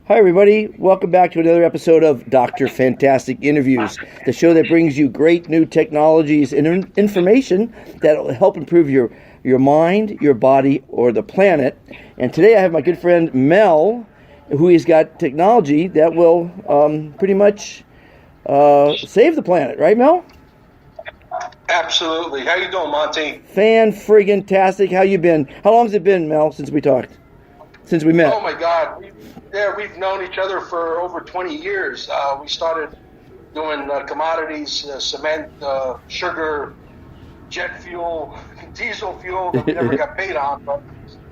Hi, everybody. Welcome back to another episode of Dr. Fantastic Interviews, the show that brings you great new technologies and information that will help improve your mind, your body, or the planet. And today I have my good friend Mel, who has got technology that will pretty much save the planet. Right, Mel? Absolutely. How you doing, Monty? Fan-friggin-tastic. How you been? How long has it been, Mel, since we talked? Since we met? Oh, my God. We've known each other for over 20 years. We started doing commodities, cement, sugar, jet fuel, diesel fuel that we never got paid on, but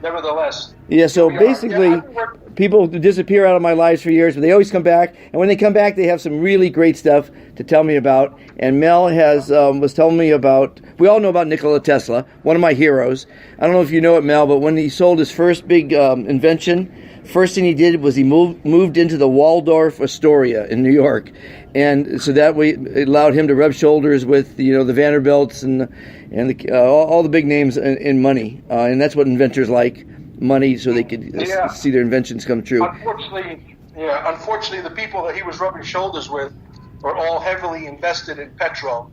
nevertheless. Yeah, so basically, people disappear out of my lives for years, but they always come back. And when they come back, they have some really great stuff to tell me about. And Mel was telling me about, we all know about Nikola Tesla, one of my heroes. I don't know if you know it, Mel, but when he sold his first big invention, first thing he did was he moved into the Waldorf Astoria in New York, and so that way it allowed him to rub shoulders with the Vanderbilts and all the big names in money, and that's what inventors like, money, so they could see their inventions come true. Unfortunately, the people that he was rubbing shoulders with were all heavily invested in petrol,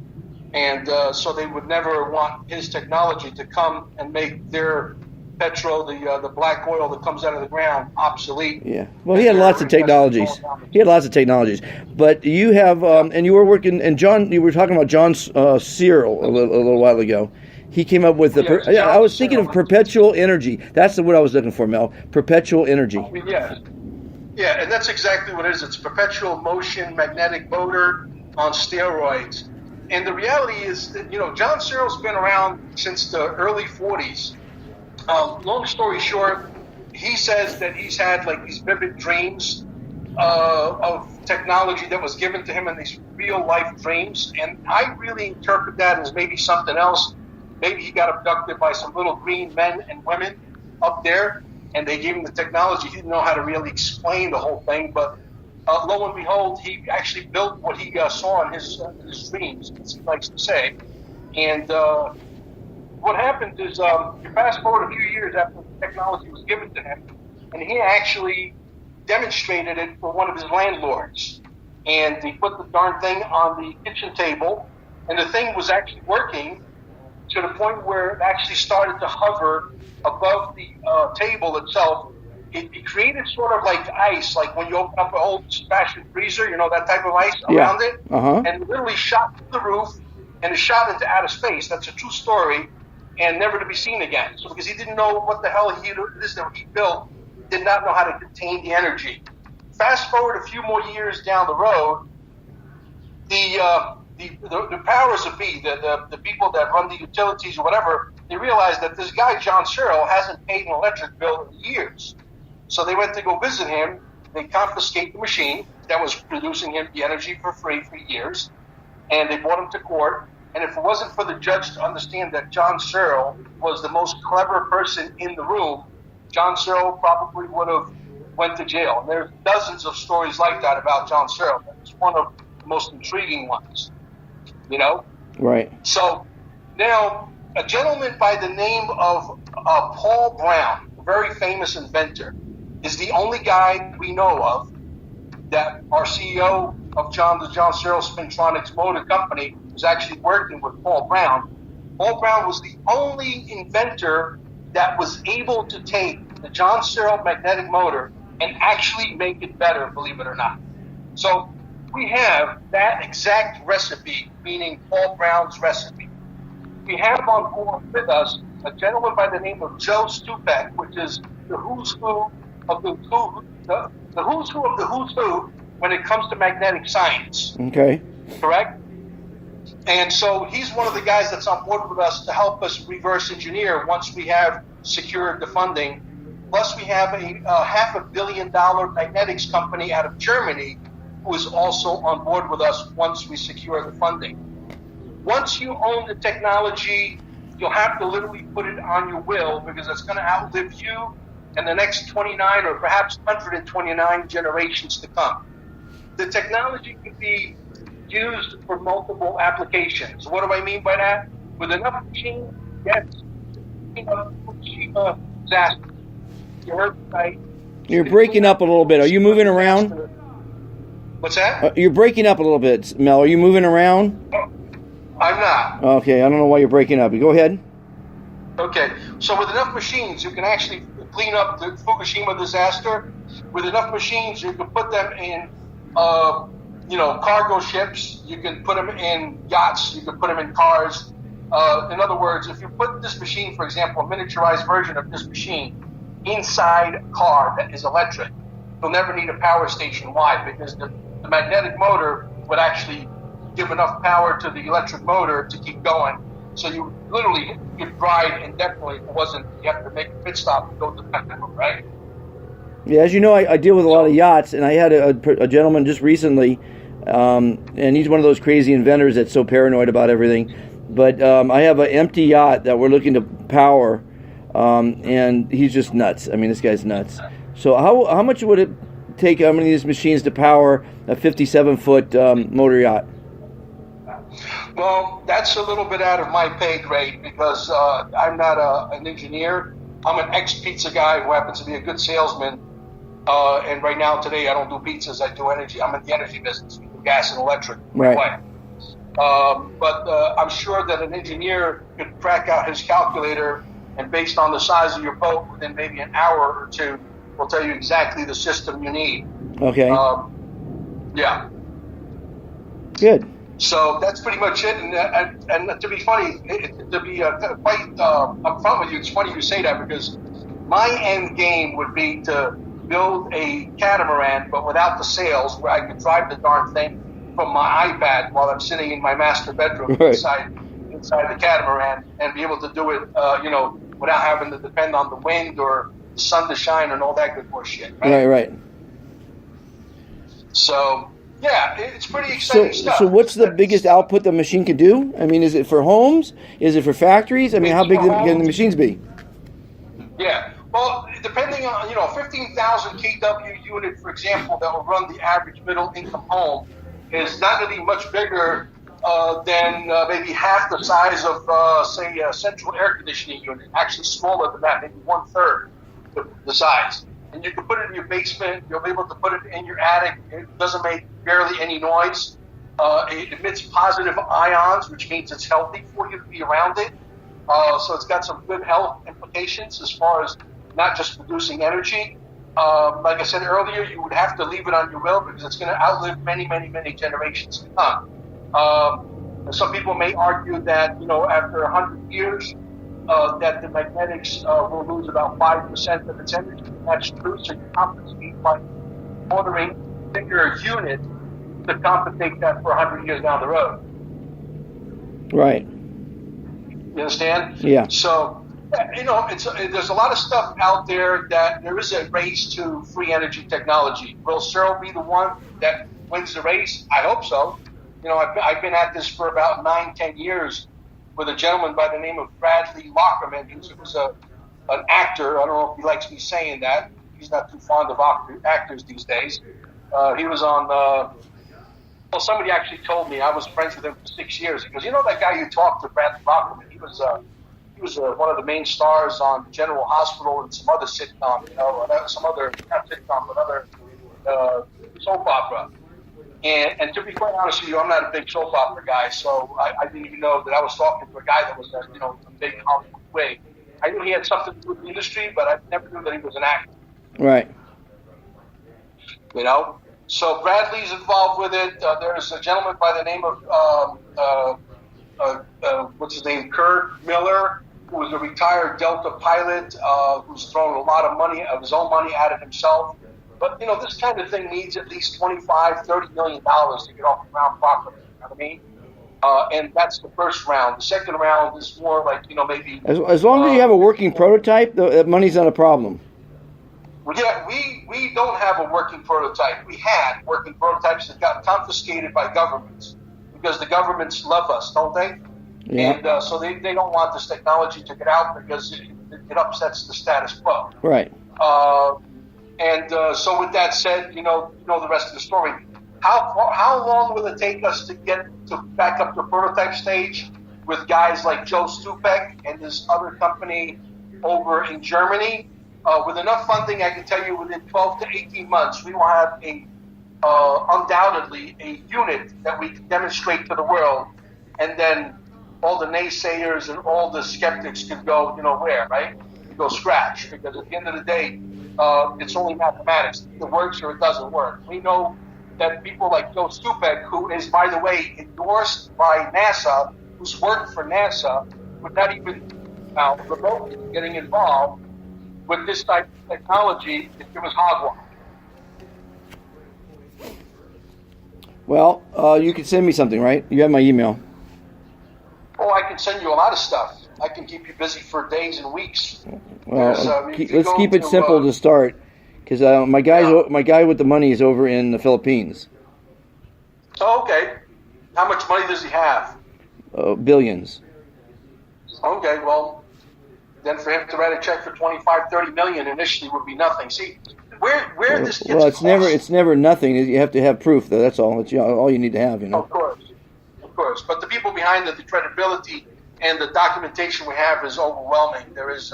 and so they would never want his technology to come and make their petrol, the black oil that comes out of the ground, obsolete. Yeah. Well, he had lots of technologies. But you have, and you were working, and John, you were talking about John Searle a little while ago. He came up with I was thinking of perpetual energy. That's the word I was looking for, Mel. Perpetual energy. Yes. Yeah, and that's exactly what it is. It's perpetual motion magnetic motor on steroids. And the reality is that, John Searle's been around since the early 40s. Long story short, he says that he's had these vivid dreams of technology that was given to him in these real life dreams, and I really interpret that as maybe something else. Maybe he got abducted by some little green men and women up there, and they gave him the technology. He didn't know how to really explain the whole thing, but lo and behold, he actually built what he saw in his dreams, as he likes to say, and what happened is, you fast forward a few years after the technology was given to him, and he actually demonstrated it for one of his landlords. And he put the darn thing on the kitchen table, and the thing was actually working to the point where it actually started to hover above the table itself. It created sort of like ice, like when you open up an old-fashioned freezer, that type of ice around it, and it literally shot through the roof, and it shot into outer space. That's a true story. And never to be seen again. So because he didn't know what the hell he built, did not know how to contain the energy. Fast forward a few more years down the road, the powers that be, the people that run the utilities or whatever, they realized that this guy John Searle hasn't paid an electric bill in years. So they went to go visit him. They confiscate the machine that was producing him the energy for free for years, and they brought him to court. And if it wasn't for the judge to understand that John Searle was the most clever person in the room, John Searle probably would have went to jail. And there's dozens of stories like that about John Searle. It's one of the most intriguing ones, Right. So now a gentleman by the name of Paul Brown, a very famous inventor, is the only guy we know of that our CEO of the John Searle Spintronics Motor Company was actually working with Paul Brown. Paul Brown was the only inventor that was able to take the John Searle magnetic motor and actually make it better, believe it or not. So we have that exact recipe, meaning Paul Brown's recipe. We have on board with us a gentleman by the name of Joe Stupak, which is the who's who of the who's who of the who's who when it comes to magnetic science. Okay. Correct? And so he's one of the guys that's on board with us to help us reverse engineer once we have secured the funding. Plus we have a $500 million magnetics company out of Germany who is also on board with us once we secure the funding. Once you own the technology, you'll have to literally put it on your will because it's going to outlive you and the next 29 or perhaps 129 generations to come. The technology can be used for multiple applications. What do I mean by that? With enough machine, yes, Fukushima disaster. You heard right. You're breaking up a little bit. Are you moving around? What's that? You're breaking up a little bit, Mel. Are you moving around? I'm not. Okay, I don't know why you're breaking up. Go ahead. Okay, so with enough machines, you can actually clean up the Fukushima disaster. With enough machines, you can put them in, cargo ships. You can put them in yachts. You can put them in cars. In other words, if you put this machine, for example, a miniaturized version of this machine, inside a car that is electric, you'll never need a power station. Why? Because the magnetic motor would actually give enough power to the electric motor to keep going. So you literally could ride indefinitely. If it wasn't, you have to make a pit stop and go to the petrol, right? Yeah, as you know, I deal with a lot of yachts, and I had a gentleman just recently, and he's one of those crazy inventors that's so paranoid about everything. But I have an empty yacht that we're looking to power, and he's just nuts. I mean, this guy's nuts. So how much would it take, how many of these machines to power a 57-foot motor yacht? Well, that's a little bit out of my pay grade because I'm not an engineer. I'm an ex-pizza guy who happens to be a good salesman. And right now, today, I don't do pizzas. I do energy. I'm in the energy business. We do gas and electric. Right. But I'm sure that an engineer could crack out his calculator, and based on the size of your boat, within maybe an hour or two, will tell you exactly the system you need. Okay. Yeah. Good. So that's pretty much it. And to be funny, to be quite upfront with you, it's funny you say that because my end game would be to build a catamaran, but without the sails, where I could drive the darn thing from my iPad while I'm sitting in my master bedroom inside the catamaran, and be able to do it, without having to depend on the wind or the sun to shine and all that good bullshit. Right. So. Yeah, it's pretty exciting stuff. So what's the biggest output the machine can do? I mean, is it for homes? Is it for factories? I mean, how big can the machines be? Yeah, well, depending on, 15,000 kW unit, for example, that will run the average middle income home is not going to be much bigger than maybe half the size of, say, a central air conditioning unit. Actually smaller than that, maybe 1/3 the size. And you can put it in your basement. You'll be able to put it in your attic. It doesn't make barely any noise. It emits positive ions, which means it's healthy for you to be around it. So it's got some good health implications as far as not just producing energy. Like I said earlier, you would have to leave it on your will because it's going to outlive many, many, many generations to come. Some people may argue that, after 100 years, that the magnetics will lose about 5% of its energy. That's true, so you compensate by ordering a bigger unit to compensate that for 100 years down the road. Right. You understand? Yeah. So, there's a lot of stuff out there that there is a race to free energy technology. Will Searle be the one that wins the race? I hope so. I've been at this for about 9-10 years with a gentleman by the name of Bradley Lockerman, who was an actor. I don't know if he likes me saying that. He's not too fond of actors these days. He was on, somebody actually told me, I was friends with him for 6 years. He goes, that guy you talked to, Bradley Lockerman, he was one of the main stars on General Hospital and some other sitcom, some other, not sitcom, but other soap opera. And to be quite honest with you, I'm not a big soap opera guy, so I didn't even know that I was talking to a guy that was a big Hollywood wig. I knew he had something to do with the industry, but I never knew that he was an actor. Right. So Bradley's involved with it. There's a gentleman by the name of, what's his name, Kurt Miller, who was a retired Delta pilot, who's thrown a lot of money, of his own money at it himself. But, this kind of thing needs at least $25-30 million to get off the ground properly. You know what I mean? And that's the first round. The second round is more like, maybe... As long as you have a working prototype, that money's not a problem. Well, yeah, we don't have a working prototype. We had working prototypes that got confiscated by governments because the governments love us, don't they? Yeah. And so they don't want this technology to get out because it upsets the status quo. Right. So with that said, you know the rest of the story. How long will it take us to get to back up to prototype stage with guys like Joe Stupek and this other company over in Germany? With enough funding, I can tell you within 12 to 18 months, we will have undoubtedly a unit that we can demonstrate to the world, and then all the naysayers and all the skeptics can go, where, right? Go scratch, because at the end of the day, it's only mathematics. It works or it doesn't work. We know that people like Joe Stupek, who is, by the way, endorsed by NASA, who's worked for NASA, would not even remotely getting involved with this type of technology if it was hogwash. Well, you can send me something, right? You have my email. Oh, I can send you a lot of stuff. I can keep you busy for days and weeks. Well, let's keep it simple to start, because my guy with the money is over in the Philippines. Oh, okay. How much money does he have? Billions. Okay, well, then for him to write a check for 25, 30 million initially would be nothing. See, where this gets well, it's never nothing. You have to have proof, though. That's all. It's all you need to have, Of course. But the people behind it, the credibility and the documentation we have is overwhelming. There is,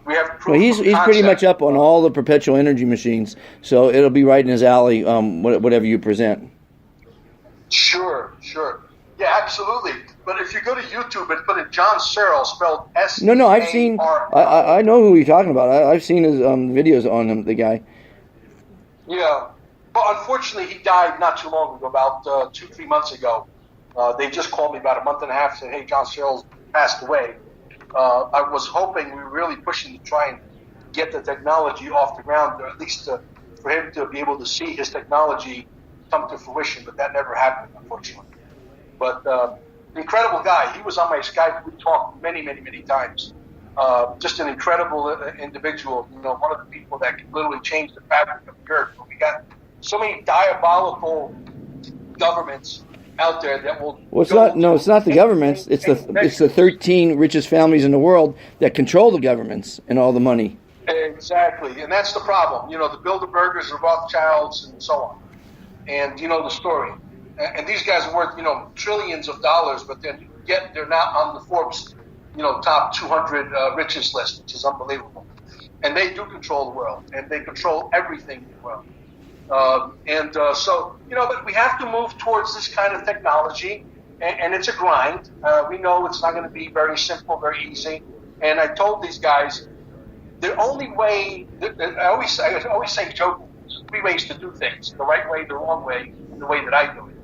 we have proof. Well, he's pretty much up on all the perpetual energy machines, so it'll be right in his alley. Whatever you present. Sure. Yeah, absolutely. But if you go to YouTube and put in John Searle, spelled S. No, I've seen. I know who you're talking about. I've seen his videos on him. The guy. Yeah, but unfortunately, he died not too long ago, about 2-3 months ago. They just called me about a month and a half, said, "Hey, John Searle's passed away." I was hoping, we were really pushing to try and get the technology off the ground, or at least for him to be able to see his technology come to fruition, but that never happened, unfortunately. But incredible guy. He was on my Skype. We talked many, many, many times. Just an incredible individual. One of the people that can literally change the fabric of the earth. We got so many diabolical governments out there that will. Well, it's not the governments. It's the 13 richest families in the world that control the governments and all the money. Exactly, and that's the problem. The Bilderbergers, the Rothschilds, and so on. And the story. And these guys are worth trillions of dollars, but they're not on the Forbes top 200 richest list, which is unbelievable. And they do control the world, and they control everything in the world. So but we have to move towards this kind of technology, and it's a grind. We know it's not going to be very simple, very easy. And I told these guys, the only way, I always say jokingly, there's 3 ways to do things: the right way, the wrong way, and the way that I do it.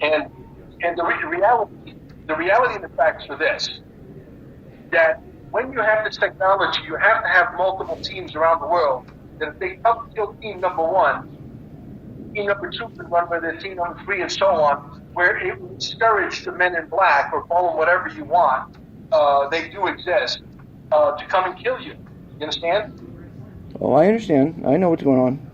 And the reality of the facts are this: that when you have this technology, you have to have multiple teams around the world. That if they come to kill team number 1, team number 2 can run with it, team number 3, and so on, where it will discourage the men in black, or call them whatever you want, they do exist, to come and kill you. You understand? Oh, I understand. I know what's going on.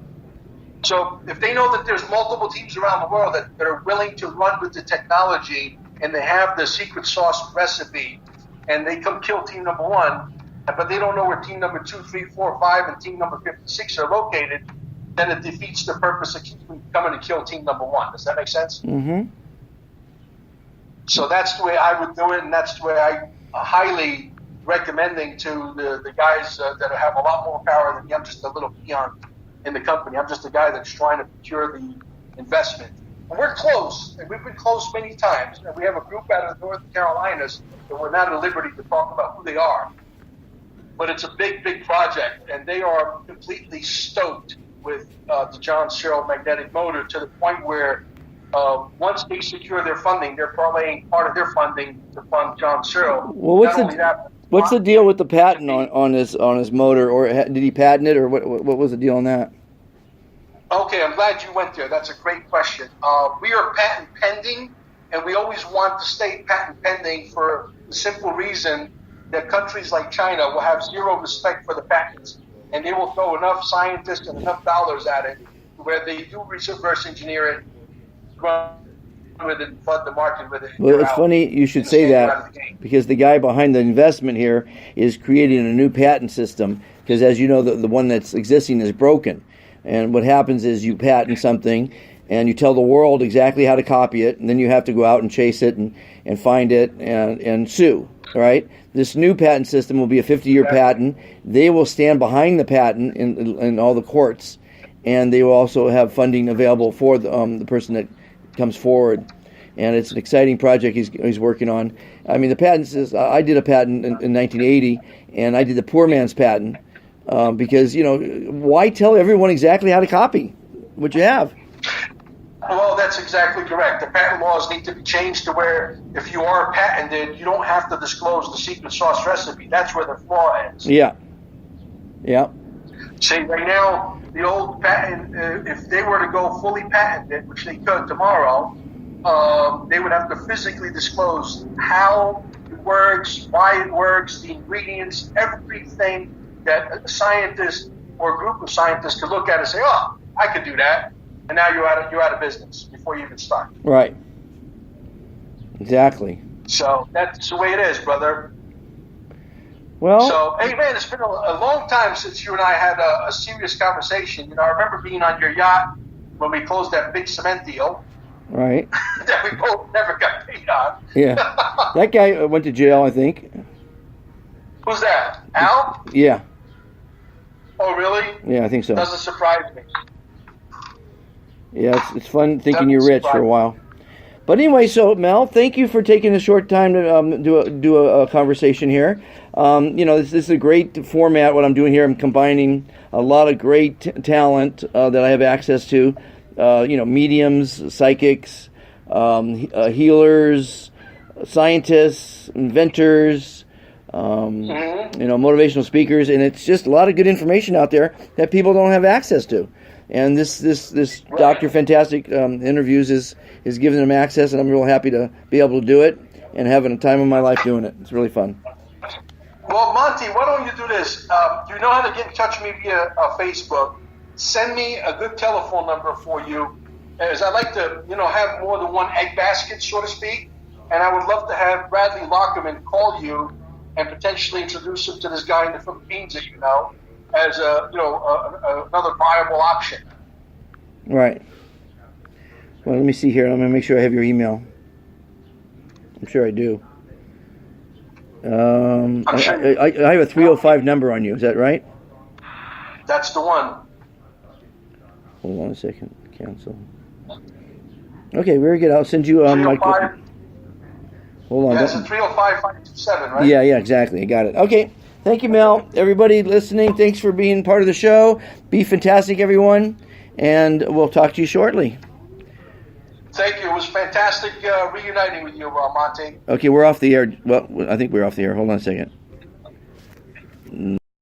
So if they know that there's multiple teams around the world that are willing to run with the technology, and they have the secret sauce recipe, and they come kill team number 1, but they don't know where team number 2, 3, 4, 5, and team number 56 are located, then it defeats the purpose of coming to kill team number 1. Does that make sense? Mm-hmm. So that's the way I would do it, and that's the way I highly recommending to the guys that have a lot more power than me. I'm just a little peon in the company. I'm just a guy that's trying to procure the investment. And we're close, and we've been close many times. And we have a group out of the North Carolinas that we're not at liberty to talk about who they are. But it's a big, big project, and they are completely stoked with the John Searle magnetic motor, to the point where once they secure their funding, they're parlaying part of their funding to fund John Searle. Well, what's the deal with the patent on his motor, or did he patent it, or what was the deal on that? Okay, I'm glad you went there. That's a great question. We are patent pending, and we always want to stay patent pending for the simple reason that countries like China will have zero respect for the patents, and they will throw enough scientists and enough dollars at it where they do reverse engineer it, run with it, flood the market with it. Well, it's funny you should say that, because the guy behind the investment here is creating a new patent system, because as you know, the one that's existing is broken. And what happens is you patent something, and you tell the world exactly how to copy it, and then you have to go out and chase it and find it and sue. right? This new patent system will be a 50-year patent. They will stand behind the patent in all the courts, and they will also have funding available for the person that comes forward. And it's an exciting project he's working on. I mean, the patents is, I did a patent in 1980, and I did the poor man's patent because, why tell everyone exactly how to copy what you have? Well, that's exactly correct. The patent laws need to be changed to where if you are patented, you don't have to disclose the secret sauce recipe. That's where the flaw is. Yeah. Yeah. See, right now, the old patent, if they were to go fully patented, which they could tomorrow, they would have to physically disclose how it works, why it works, the ingredients, everything that a scientist or a group of scientists could look at and say, oh, I could do that. And now you're out of business before you even start. Right. Exactly. So that's the way it is, brother. Well. So, hey, man, it's been a long time since you and I had a serious conversation. I remember being on your yacht when we closed that big cement deal. Right. That we both never got paid on. Yeah. That guy went to jail, I think. Who's that? Al? Yeah. Oh, really? Yeah, I think so. Doesn't surprise me. Yeah, it's fun thinking you're rich for a while. But anyway, so Mel, thank you for taking a short time to do a conversation here. This is a great format. What I'm doing here, I'm combining a lot of great talent that I have access to. Mediums, psychics, healers, scientists, inventors, motivational speakers, and it's just a lot of good information out there that people don't have access to. And this Dr. Fantastic interviews is giving them access, and I'm real happy to be able to do it and having a time of my life doing it. It's really fun. Well, Monty, why don't you do this? You know how to get in touch with me via Facebook. Send me a good telephone number for you, as I like to, have more than one egg basket, so to speak. And I would love to have Bradley Lockerman call you and potentially introduce him to this guy in the Philippines that you know, as another viable option. Right. Well, let me see here. I'm going to make sure I have your email. I'm sure I do. I have a 305 number on you. Is that right? That's the one. Hold on a second. Cancel. Okay, very good. I'll send you my. Hold on. Yeah, it's a 305-527, right? Yeah, exactly. I got it. Okay. Thank you, Mel. Everybody listening, thanks for being part of the show. Be fantastic, everyone. And we'll talk to you shortly. Thank you. It was fantastic reuniting with you, Monty. Okay, we're off the air. Well, I think we're off the air. Hold on a second.